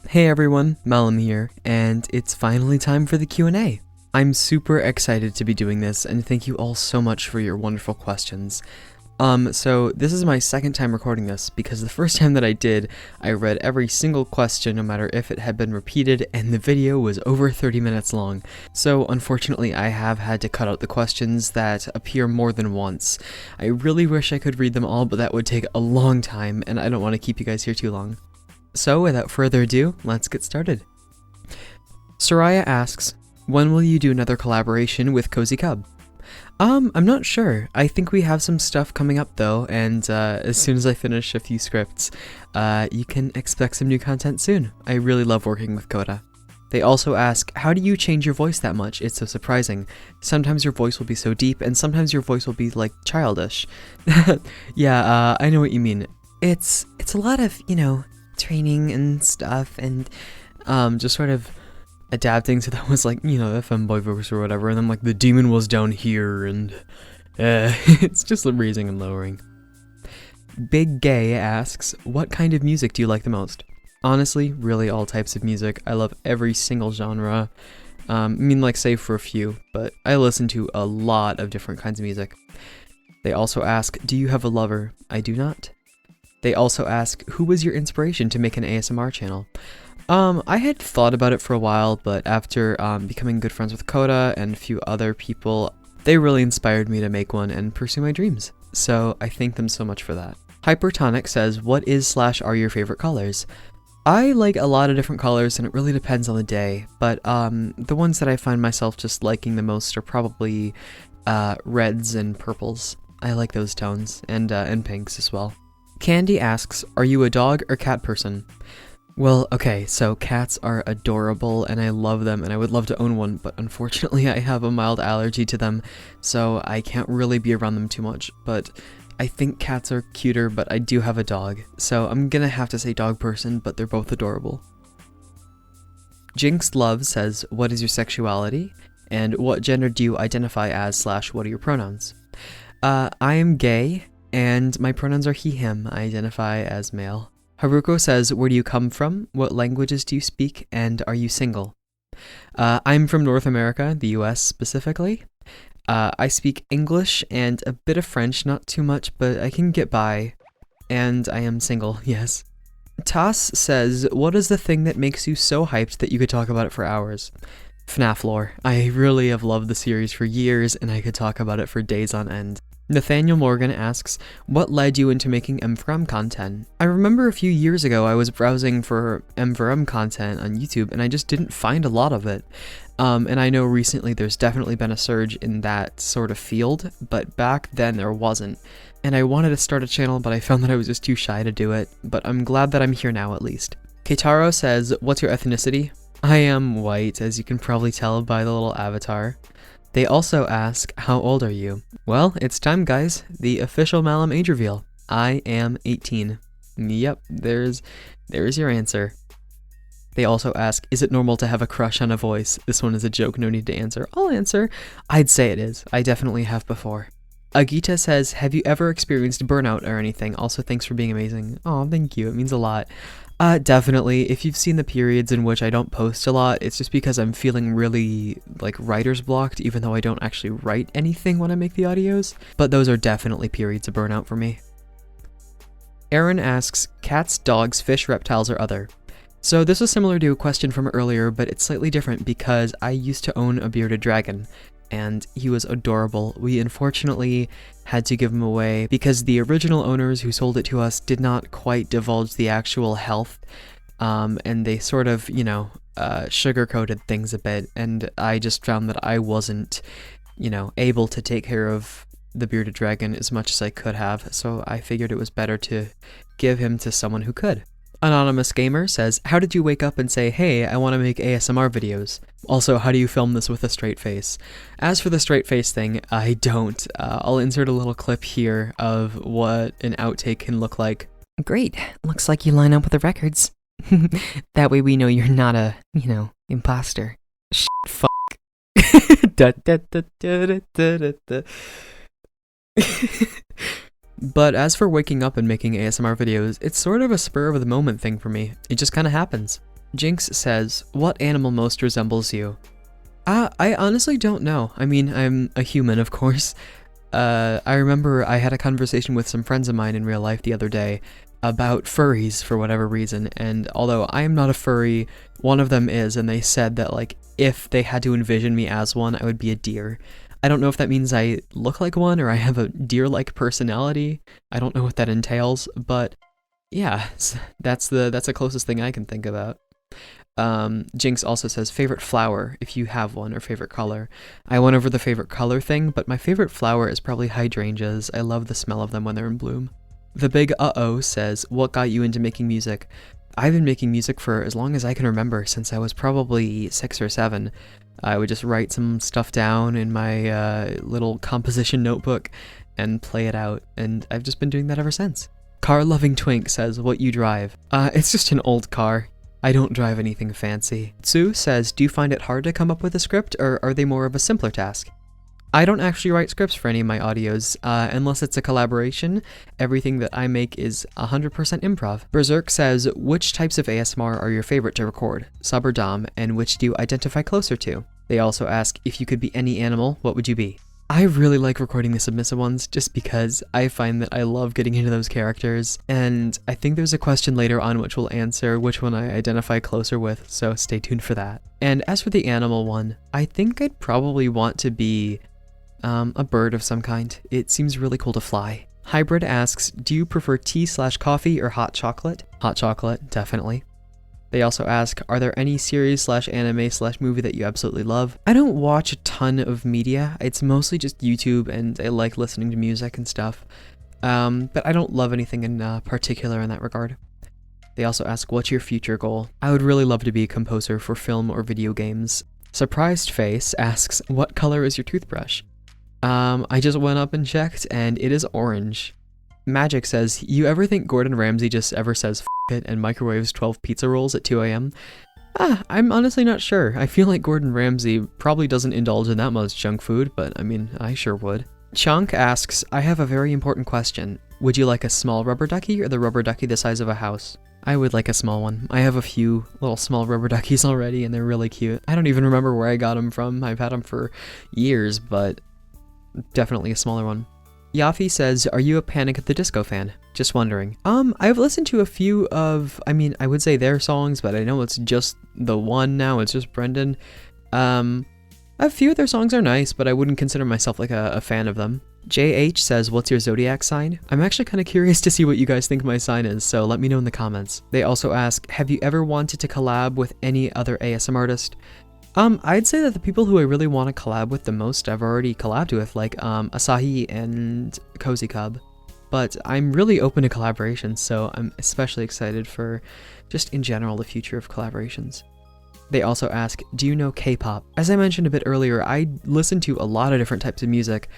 Hey everyone, Mallum here, and it's finally time for the Q&A. I'm super excited to be doing this, and thank you all so much for your wonderful questions. So this is my second time recording this, because the first time that I did, I read every single question no matter if it had been repeated, and the video was over 30 minutes long. So unfortunately I have had to cut out the questions that appear more than once. I really wish I could read them all, but that would take a long time, and I don't want to keep you guys here too long. So without further ado, let's get started. Soraya asks, when will you do another collaboration with Cozy Cub? I'm not sure. I think we have some stuff coming up though, and as soon as I finish a few scripts, you can expect some new content soon. I really love working with Coda. They also ask, how do you change your voice that much? It's so surprising. Sometimes your voice will be so deep, and sometimes your voice will be like childish. Yeah, I know what you mean. It's a lot of, training and stuff, and just sort of adapting to that was like, the femboy voice or whatever, and then like the demon was down here, and it's just raising and lowering. Big Gay asks, what kind of music do you like the most? Honestly, really all types of music. I love every single genre. Save for a few, but I listen to a lot of different kinds of music. They also ask, do you have a lover? I do not. They also ask, who was your inspiration to make an ASMR channel? I had thought about it for a while, but after becoming good friends with Coda and a few other people, they really inspired me to make one and pursue my dreams. So I thank them so much for that. Hypertonic says, what is/are your favorite colors? I like a lot of different colors, and it really depends on the day, but the ones that I find myself just liking the most are probably reds and purples. I like those tones, and pinks as well. Candy asks, are you a dog or cat person? Well, okay, so cats are adorable and I love them and I would love to own one, but unfortunately I have a mild allergy to them, so I can't really be around them too much, but I think cats are cuter, but I do have a dog, so I'm gonna have to say dog person, but they're both adorable. Jinx Love says, what is your sexuality? And what gender do you identify as/what are your pronouns? I am gay, and my pronouns are he, him. I identify as male. Haruko says, where do you come from? What languages do you speak? And are you single? I'm from North America, the US specifically. I speak English and a bit of French, not too much, but I can get by. And I am single, yes. Tass says, what is the thing that makes you so hyped that you could talk about it for hours? FNAF lore. I really have loved the series for years, and I could talk about it for days on end. Nathaniel Morgan asks, what led you into making M4M content? I remember a few years ago I was browsing for M4M content on YouTube and I just didn't find a lot of it. And I know recently there's definitely been a surge in that sort of field, but back then there wasn't. And I wanted to start a channel, but I found that I was just too shy to do it, but I'm glad that I'm here now at least. Keitaro says, what's your ethnicity? I am white, as you can probably tell by the little avatar. They also ask, how old are you? Well, it's time guys, the official Mallum age reveal. I am 18. Yep, there's your answer. They also ask, is it normal to have a crush on a voice? This one is a joke, no need to answer. I'll answer. I'd say it is. I definitely have before. Agita says, have you ever experienced burnout or anything? Also, thanks for being amazing. Oh, thank you, it means a lot. Definitely. If you've seen the periods in which I don't post a lot, it's just because I'm feeling really, writer's blocked, even though I don't actually write anything when I make the audios. But those are definitely periods of burnout for me. Aaron asks, cats, dogs, fish, reptiles, or other? So this was similar to a question from earlier, but it's slightly different because I used to own a bearded dragon, and he was adorable. We unfortunately had to give him away because the original owners who sold it to us did not quite divulge the actual health, and they sort of, sugar-coated things a bit, and I just found that I wasn't, able to take care of the bearded dragon as much as I could have, so I figured it was better to give him to someone who could. Anonymous Gamer says, how did you wake up and say, hey, I want to make ASMR videos? Also, how do you film this with a straight face? As for the straight face thing, I don't. I'll insert a little clip here of what an outtake can look like. Great. Looks like you line up with the records. That way we know you're not a, imposter. Shit, fuck. Da, da, da, da, da, da, da. But as for waking up and making ASMR videos, it's sort of a spur of the moment thing for me. It just kind of happens. Jinx says, what animal most resembles you? I honestly don't know. I mean, I'm a human, of course. I remember I had a conversation with some friends of mine in real life the other day about furries for whatever reason, and although I am not a furry, one of them is, and they said that, like, if they had to envision me as one, I would be a deer. I don't know if that means I look like one or I have a deer-like personality. I don't know what that entails, but yeah, that's the closest thing I can think about. Jinx also says favorite flower, if you have one, or favorite color. I went over the favorite color thing, but my favorite flower is probably hydrangeas. I love the smell of them when they're in bloom. The Big Uh-Oh says, what got you into making music? I've been making music for as long as I can remember, since I was probably 6 or 7. I would just write some stuff down in my little composition notebook and play it out, and I've just been doing that ever since. Car Loving Twink says, what you drive? It's just an old car. I don't drive anything fancy. Sue says, do you find it hard to come up with a script, or are they more of a simpler task? I don't actually write scripts for any of my audios, unless it's a collaboration. Everything that I make is 100% improv. Berserk says, which types of ASMR are your favorite to record, sub or dom, and which do you identify closer to? They also ask, if you could be any animal, what would you be? I really like recording the submissive ones just because I find that I love getting into those characters, and I think there's a question later on which will answer which one I identify closer with, so stay tuned for that. And as for the animal one, I think I'd probably want to be a bird of some kind. It seems really cool to fly. Hybrid asks, do you prefer tea/coffee or hot chocolate? Hot chocolate, definitely. They also ask, are there any series/anime/movie that you absolutely love? I don't watch a ton of media. It's mostly just YouTube, and I like listening to music and stuff. But I don't love anything in particular in that regard. They also ask, what's your future goal? I would really love to be a composer for film or video games. Surprised Face asks, what color is your toothbrush? I just went up and checked, and it is orange. Magic says, you ever think Gordon Ramsay just ever says f it and microwaves 12 pizza rolls at 2 a.m.? I'm honestly not sure. I feel like Gordon Ramsay probably doesn't indulge in that much junk food, but I mean, I sure would. Chunk asks, I have a very important question. Would you like a small rubber ducky or the rubber ducky the size of a house? I would like a small one. I have a few little small rubber duckies already, and they're really cute. I don't even remember where I got them from. I've had them for years, but definitely a smaller one. Yafi says, are you a Panic at the Disco fan? Just wondering. I've listened to a few of, I would say their songs, but I know it's just the one now, it's just Brendan. A few of their songs are nice, but I wouldn't consider myself like a fan of them. JH says, what's your zodiac sign? I'm actually kind of curious to see what you guys think my sign is, so let me know in the comments. They also ask, have you ever wanted to collab with any other ASM artist? I'd say that the people who I really want to collab with the most I've already collabed with, like Asahi and Cozy Cub. But I'm really open to collaborations, so I'm especially excited for just in general the future of collaborations. They also ask, do you know K-pop? As I mentioned a bit earlier, I listen to a lot of different types of music,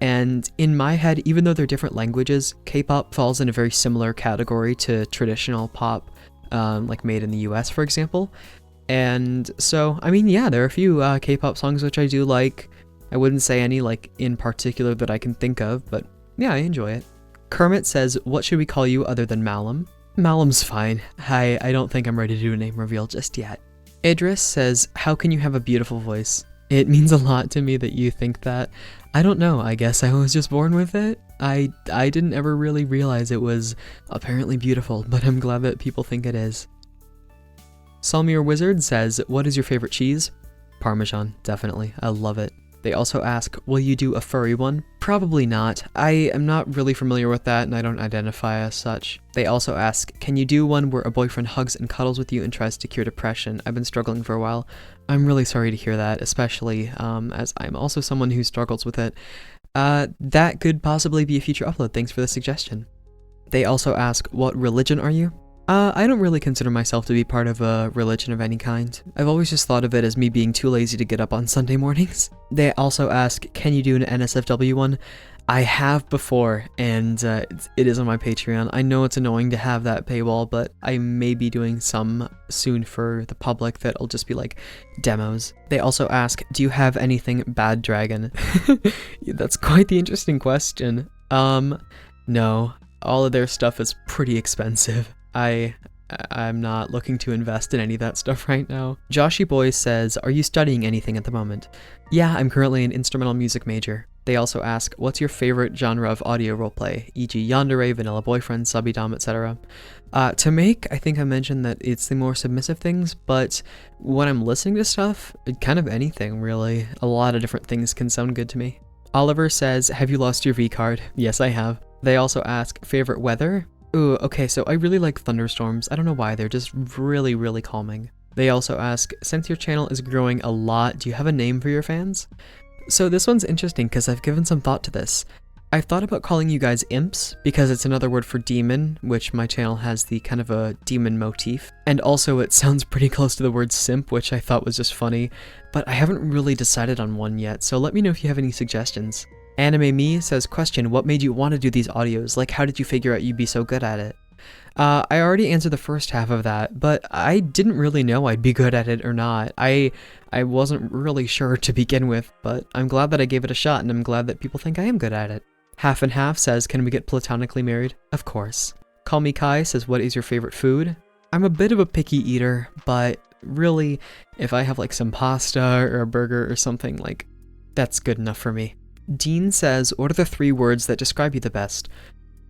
and in my head, even though they're different languages, K-pop falls in a very similar category to traditional pop, like made in the US, for example. And so, I mean, yeah, there are a few K-pop songs which I do like. I wouldn't say any, like, in particular that I can think of, but yeah, I enjoy it. Kermit says, what should we call you other than Mallum? Mallum's fine. I don't think I'm ready to do a name reveal just yet. Idris says, how can you have a beautiful voice? It means a lot to me that you think that. I don't know, I guess I was just born with it. I didn't ever really realize it was apparently beautiful, but I'm glad that people think it is. Salmir Wizard says, what is your favorite cheese? Parmesan, definitely. I love it. They also ask, will you do a furry one? Probably not. I am not really familiar with that, and I don't identify as such. They also ask, can you do one where a boyfriend hugs and cuddles with you and tries to cure depression? I've been struggling for a while. I'm really sorry to hear that, especially as I'm also someone who struggles with it. That could possibly be a future upload. Thanks for the suggestion. They also ask, what religion are you? I don't really consider myself to be part of a religion of any kind. I've always just thought of it as me being too lazy to get up on Sunday mornings. They also ask, can you do an NSFW one? I have before, and it is on my Patreon. I know it's annoying to have that paywall, but I may be doing some soon for the public that'll just be like demos. They also ask, do you have anything bad dragon? That's quite the interesting question. No, all of their stuff is pretty expensive. I I'm not looking to invest in any of that stuff right now. Joshy Boy says, are you studying anything at the moment? Yeah, I'm currently an instrumental music major. They also ask, what's your favorite genre of audio roleplay, e.g. yandere, vanilla boyfriend, subidom, etc.? To make, I think I mentioned that it's the more submissive things, but when I'm listening to stuff, kind of anything really. A lot of different things can sound good to me. Oliver says, have you lost your V-card? Yes, I have. They also ask, favorite weather? Ooh, okay, so I really like thunderstorms. I don't know why, they're just really, really calming. They also ask, since your channel is growing a lot, do you have a name for your fans? So this one's interesting because I've given some thought to this. I've thought about calling you guys imps because it's another word for demon, which my channel has the kind of a demon motif. And also it sounds pretty close to the word simp, which I thought was just funny, but I haven't really decided on one yet, so let me know if you have any suggestions. Anime Me says, question, what made you want to do these audios? Like, how did you figure out you'd be so good at it? I already answered the first half of that, but I didn't really know I'd be good at it or not. I wasn't really sure to begin with, but I'm glad that I gave it a shot, and I'm glad that people think I am good at it. Half and Half says, can we get platonically married? Of course. Call Me Kai says, what is your favorite food? I'm a bit of a picky eater, but really, if I have like some pasta or a burger or something, like, that's good enough for me. Dean says, what are the 3 words that describe you the best?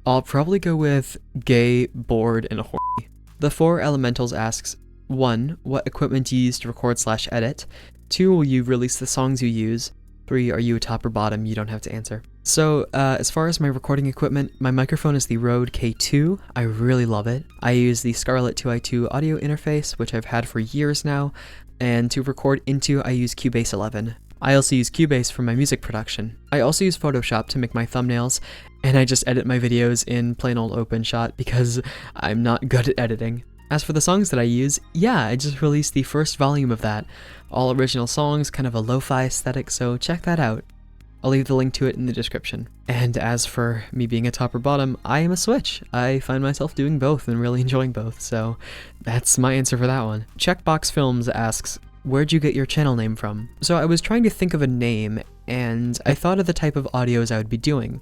I'll probably go with gay, bored, and horny. The 4 Elementals asks, 1. What equipment do you use to record/edit? 2. Will you release the songs you use? 3. Are you a top or bottom? You don't have to answer. So, as far as my recording equipment, my microphone is the Rode K2. I really love it. I use the Scarlett 2i2 audio interface, which I've had for years now, and to record into, I use Cubase 11. I also use Cubase for my music production. I also use Photoshop to make my thumbnails, and I just edit my videos in plain old OpenShot because I'm not good at editing. As for the songs that I use, yeah, I just released the first volume of that. All original songs, kind of a lo-fi aesthetic, so check that out. I'll leave the link to it in the description. And as for me being a top or bottom, I am a switch. I find myself doing both and really enjoying both, so that's my answer for that one. Checkbox Films asks, where'd you get your channel name from? So I was trying to think of a name, and I thought of the type of audios I would be doing.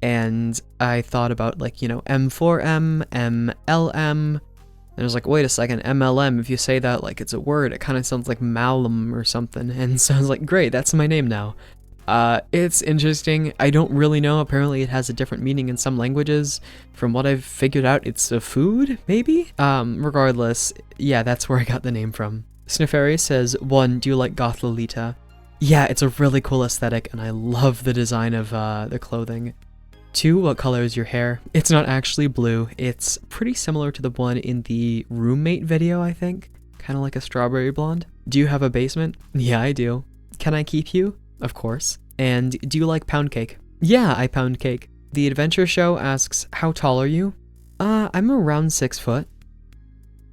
And I thought about, like, you know, M4M, MLM, and I was like, wait a second, MLM, if you say that like it's a word, it kind of sounds like Mallum or something, and so I was like, great, that's my name now. It's interesting, I don't really know, apparently it has a different meaning in some languages. From what I've figured out, it's a food, maybe? Regardless, yeah, that's where I got the name from. Sniferi says, 1, do you like Goth Lolita? Yeah, it's a really cool aesthetic, and I love the design of the clothing. 2, what color is your hair? It's not actually blue, it's pretty similar to the one in the roommate video, I think. Kind of like a strawberry blonde. Do you have a basement? Yeah, I do. Can I keep you? Of course. And do you like pound cake? Yeah, I pound cake. The Adventure Show asks, how tall are you? I'm around 6 foot.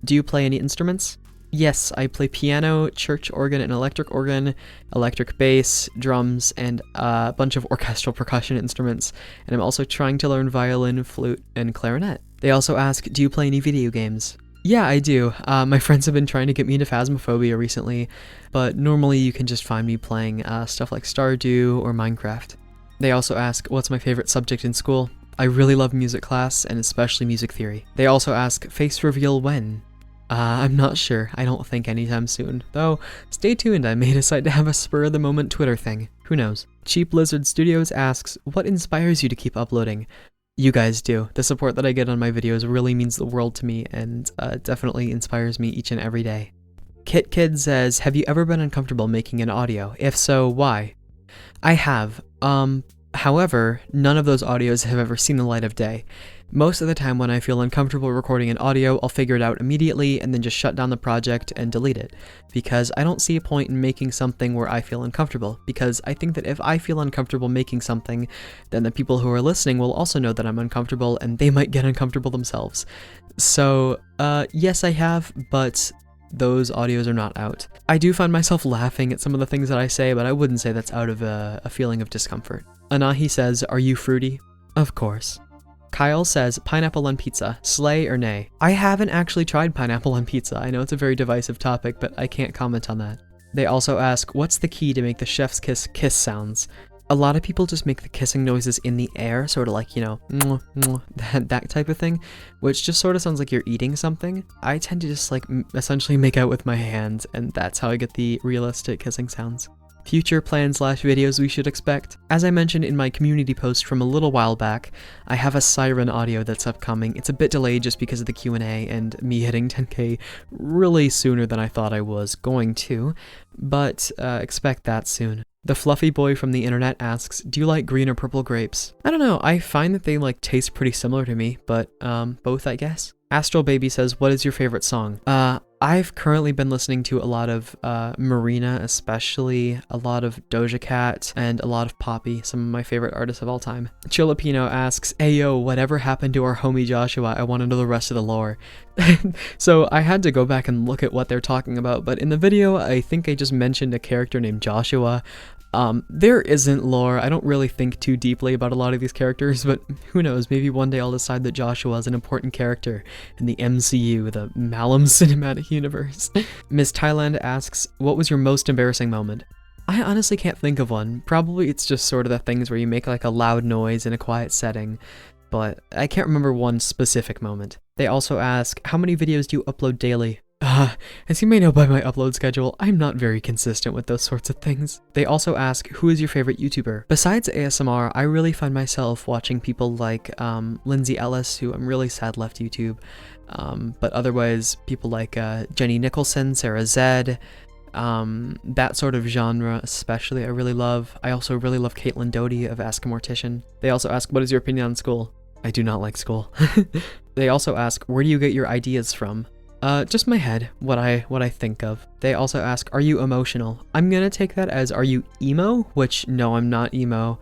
Do you play any instruments? Yes, I play piano, church organ, and electric bass, drums, and a bunch of orchestral percussion instruments, and I'm also trying to learn violin, flute, and clarinet. They also ask, do you play any video games? Yeah, I do. My friends have been trying to get me into Phasmophobia recently, but normally you can just find me playing stuff like Stardew or Minecraft. They also ask, what's my favorite subject in school? I really love music class, and especially music theory. They also ask, face reveal when? I'm not sure. I don't think anytime soon. Though, stay tuned, I may decide to have a spur-of-the-moment Twitter thing. Who knows? Cheap Lizard Studios asks, what inspires you to keep uploading? You guys do. The support that I get on my videos really means the world to me, and definitely inspires me each and every day. Kit Kid says, have you ever been uncomfortable making an audio? If so, why? I have. However, none of those audios have ever seen the light of day. Most of the time when I feel uncomfortable recording an audio, I'll figure it out immediately and then just shut down the project and delete it. Because I don't see a point in making something where I feel uncomfortable. Because I think that if I feel uncomfortable making something, then the people who are listening will also know that I'm uncomfortable and they might get uncomfortable themselves. So, yes I have, but those audios are not out. I do find myself laughing at some of the things that I say, but I wouldn't say that's out of a feeling of discomfort. Anahi says, are you fruity? Of course. Kyle says, pineapple on pizza, slay or nay? I haven't actually tried pineapple on pizza. I know it's a very divisive topic, but I can't comment on that. They also ask, what's the key to make the chef's kiss sounds? A lot of people just make the kissing noises in the air, sort of like, you know, mwah, mwah, that type of thing, which just sort of sounds like you're eating something. I tend to just like essentially make out with my hands, and that's how I get the realistic kissing sounds. Future plans/videos we should expect. As I mentioned in my community post from a little while back, I have a siren audio that's upcoming. It's a bit delayed just because of the Q&A and me hitting 10k really sooner than I thought I was going to, but expect that soon. The fluffy boy from the internet asks, do you like green or purple grapes? I don't know, I find that they like taste pretty similar to me, but both I guess. Astral Baby says, what is your favorite song? I've currently been listening to a lot of Marina, especially a lot of Doja Cat, and a lot of Poppy, some of my favorite artists of all time. Chilipino asks, hey yo, whatever happened to our homie Joshua? I want to know the rest of the lore. So I had to go back and look at what they're talking about, but in the video, I think I just mentioned a character named Joshua. There isn't lore. I don't really think too deeply about a lot of these characters, but who knows, maybe one day I'll decide that Joshua is an important character in the MCU, the Mallum cinematic universe. Miss Thailand asks, what was your most embarrassing moment? I honestly can't think of one. Probably it's just sort of the things where you make like a loud noise in a quiet setting, but I can't remember one specific moment. They also ask, how many videos do you upload daily? As you may know by my upload schedule, I'm not very consistent with those sorts of things. They also ask, who is your favorite YouTuber? Besides ASMR, I really find myself watching people like Lindsay Ellis, who I'm really sad left YouTube, but otherwise people like Jenny Nicholson, Sarah Zed, that sort of genre especially I really love. I also really love Caitlin Doty of Ask a Mortician. They also ask, what is your opinion on school? I do not like school. They also ask, where do you get your ideas from? Just my head, what I think of. They also ask, are you emotional? I'm gonna take that as, are you emo? Which, no, I'm not emo.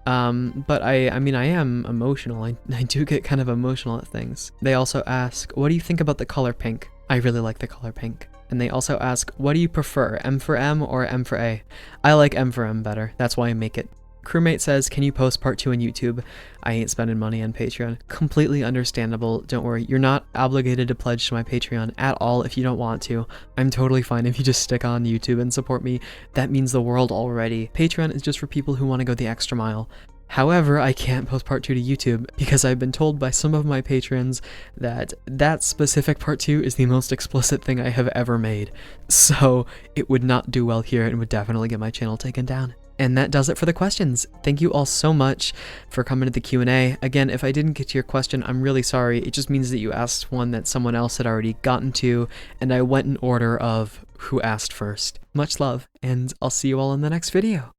But I mean, I am emotional. I do get kind of emotional at things. They also ask, what do you think about the color pink? I really like the color pink. And they also ask, what do you prefer, M for M or M for A? I like M for M better. That's why I make it. Crewmate says, can you post part 2 on YouTube? I ain't spending money on Patreon. Completely understandable. Don't worry. You're not obligated to pledge to my Patreon at all if you don't want to. I'm totally fine if you just stick on YouTube and support me. That means the world already. Patreon is just for people who want to go the extra mile. However, I can't post part 2 to YouTube because I've been told by some of my patrons that that specific part 2 is the most explicit thing I have ever made. So it would not do well here and would definitely get my channel taken down. And that does it for the questions. Thank you all so much for coming to the Q&A. Again, if I didn't get to your question, I'm really sorry. It just means that you asked one that someone else had already gotten to, and I went in order of who asked first. Much love, and I'll see you all in the next video.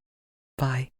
Bye.